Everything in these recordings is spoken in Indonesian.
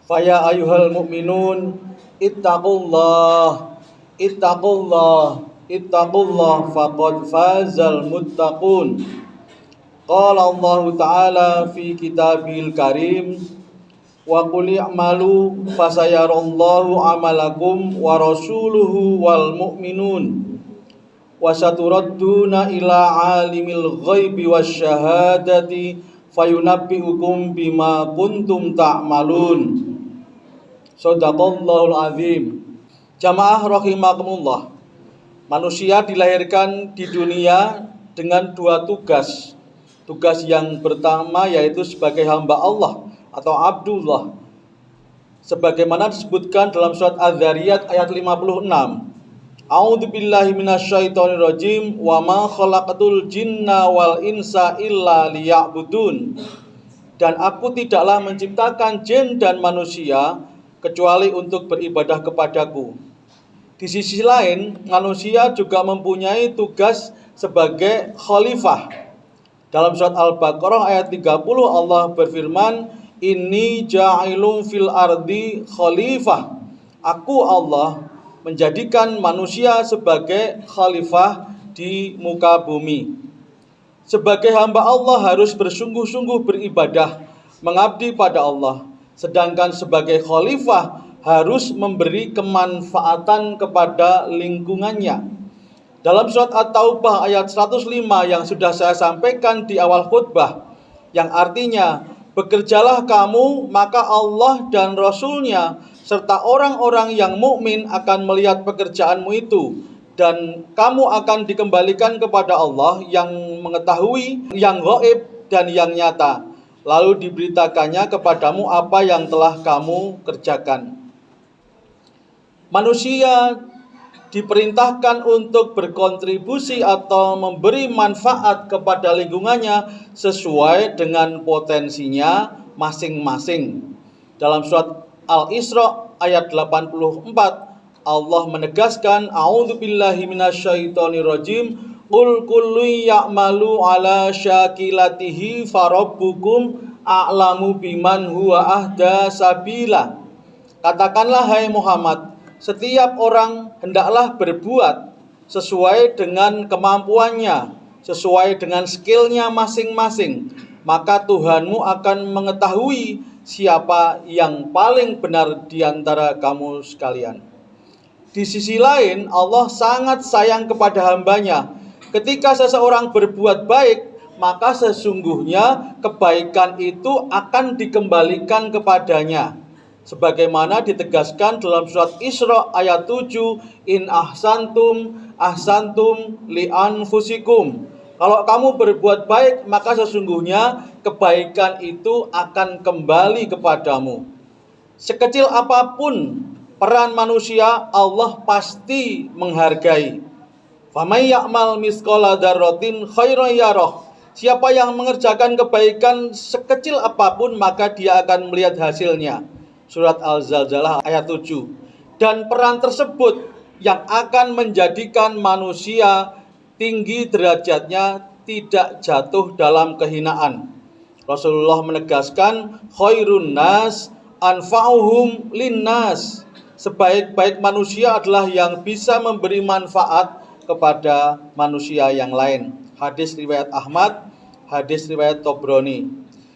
Faya ayuhal mu'minun ittaqullah ittaqullah ittaqullah faqad fazal muttaqun. Qala Allah Ta'ala fi kitabil karim wa qul i'malu fasayarallahu amalakum wa rasuluhu wal mu'minun wa saturadduna ila alimil ghaibi wasyahadati fayunabbi'ukum bima kuntum ta'malun. Shadaqallahul azim. Jamaah rahimakumullah. Manusia dilahirkan di dunia dengan dua tugas. Tugas yang pertama yaitu sebagai hamba Allah atau Abdullah. Sebagaimana disebutkan dalam surat Az-Zariyat ayat 56. A'udzu billahi minasyaitonir rajim wa ma khalaqatul jinna wal insa illa liya'budun. Dan aku tidaklah menciptakan jin dan manusia kecuali untuk beribadah kepadaku. Di sisi lain, manusia juga mempunyai tugas sebagai khalifah. Dalam surat Al-Baqarah ayat 30 Allah berfirman, "Inni ja'ilun fil ardi khalifah." Aku Allah menjadikan manusia sebagai khalifah di muka bumi. Sebagai hamba Allah harus bersungguh-sungguh beribadah, mengabdi pada Allah. Sedangkan sebagai khalifah harus memberi kemanfaatan kepada lingkungannya. Dalam surat At-Taubah ayat 105 yang sudah saya sampaikan di awal khutbah, yang artinya, bekerjalah kamu, maka Allah dan Rasul-Nya serta orang-orang yang mukmin akan melihat pekerjaanmu itu, dan kamu akan dikembalikan kepada Allah yang mengetahui yang gaib dan yang nyata. Lalu diberitakannya kepadamu apa yang telah kamu kerjakan. Manusia diperintahkan untuk berkontribusi atau memberi manfaat kepada lingkungannya sesuai dengan potensinya masing-masing. Dalam surat Al-Isra ayat 84 Allah menegaskan, A'udzu billahi minasyaitonir rajim, qul kullu ya'malu ala syakilatihi farabbukum a'lamu biman huwa ahda sabila. Katakanlah hai Muhammad, setiap orang hendaklah berbuat sesuai dengan kemampuannya, sesuai dengan skillnya masing-masing. Maka Tuhanmu akan mengetahui siapa yang paling benar di antara kamu sekalian. Di sisi lain, Allah sangat sayang kepada hambanya. Ketika seseorang berbuat baik, maka sesungguhnya kebaikan itu akan dikembalikan kepadanya. Sebagaimana ditegaskan dalam surat Isra ayat 7, In ahsantum li anfusikum. Kalau kamu berbuat baik, maka sesungguhnya kebaikan itu akan kembali kepadamu. Sekecil apapun peran manusia, Allah pasti menghargai. Famay ya'mal misqala dzarratin khairan yarah. Siapa yang mengerjakan kebaikan sekecil apapun, maka dia akan melihat hasilnya. Surat Al-Zalzalah ayat 7. Dan peran tersebut yang akan menjadikan manusia tinggi derajatnya, tidak jatuh dalam kehinaan. Rasulullah menegaskan, khairun nas anfa'uhum linnas. Sebaik-baik manusia adalah yang bisa memberi manfaat kepada manusia yang lain. Hadis riwayat Ahmad, hadis riwayat Tobroni.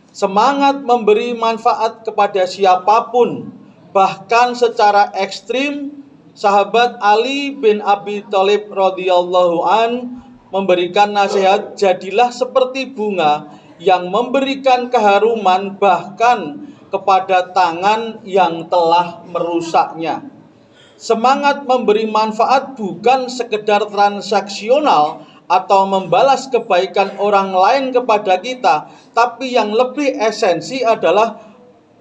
Semangat memberi manfaat kepada siapapun, bahkan secara ekstrim, sahabat Ali bin Abi Thalib radhiyallahu an memberikan nasihat, jadilah seperti bunga yang memberikan keharuman bahkan kepada tangan yang telah merusaknya. Semangat memberi manfaat bukan sekedar transaksional atau membalas kebaikan orang lain kepada kita, tapi yang lebih esensi adalah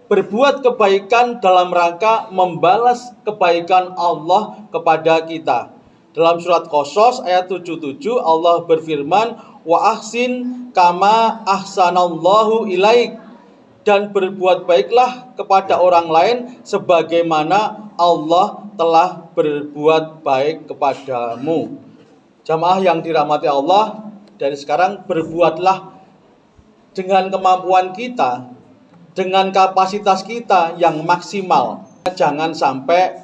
berbuat kebaikan dalam rangka membalas kebaikan Allah kepada kita. Dalam surat Qasas ayat 77 Allah berfirman, wa ahsin kama ahsanallahu ilaik. Dan berbuat baiklah kepada orang lain sebagaimana Allah telah berbuat baik kepadamu. Jamaah yang dirahmati Allah, dari sekarang berbuatlah dengan kemampuan kita, dengan kapasitas kita yang maksimal. Jangan sampai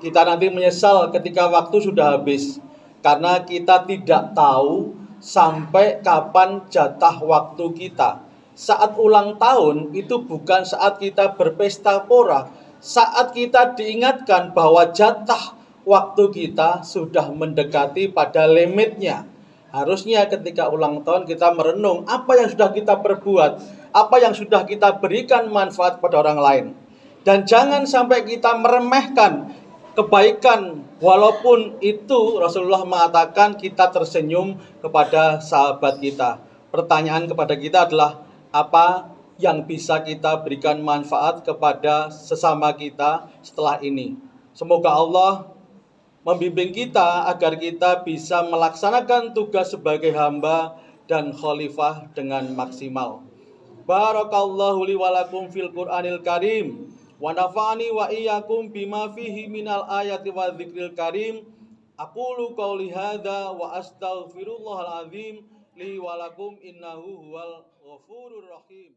kita nanti menyesal ketika waktu sudah habis, karena kita tidak tahu sampai kapan jatah waktu kita. Saat ulang tahun itu bukan saat kita berpesta pora, saat kita diingatkan bahwa jatah waktu kita sudah mendekati pada limitnya. Harusnya ketika ulang tahun kita merenung apa yang sudah kita perbuat, apa yang sudah kita berikan manfaat pada orang lain. Dan jangan sampai kita meremehkan kebaikan, walaupun itu Rasulullah mengatakan kita tersenyum kepada sahabat kita. Pertanyaan kepada kita adalah apa yang bisa kita berikan manfaat kepada sesama kita setelah ini. Semoga Allah membimbing kita agar kita bisa melaksanakan tugas sebagai hamba dan khalifah dengan maksimal. Barakallahu li wa lakum fil Qur'anil Karim wa nafa'ani wa iyyakum bima fihi minal ayati wa dzikril karim. Aqulu qouli hadza wa astaghfirullahal azim li wa lakum innahu huwal ghafurur rahim.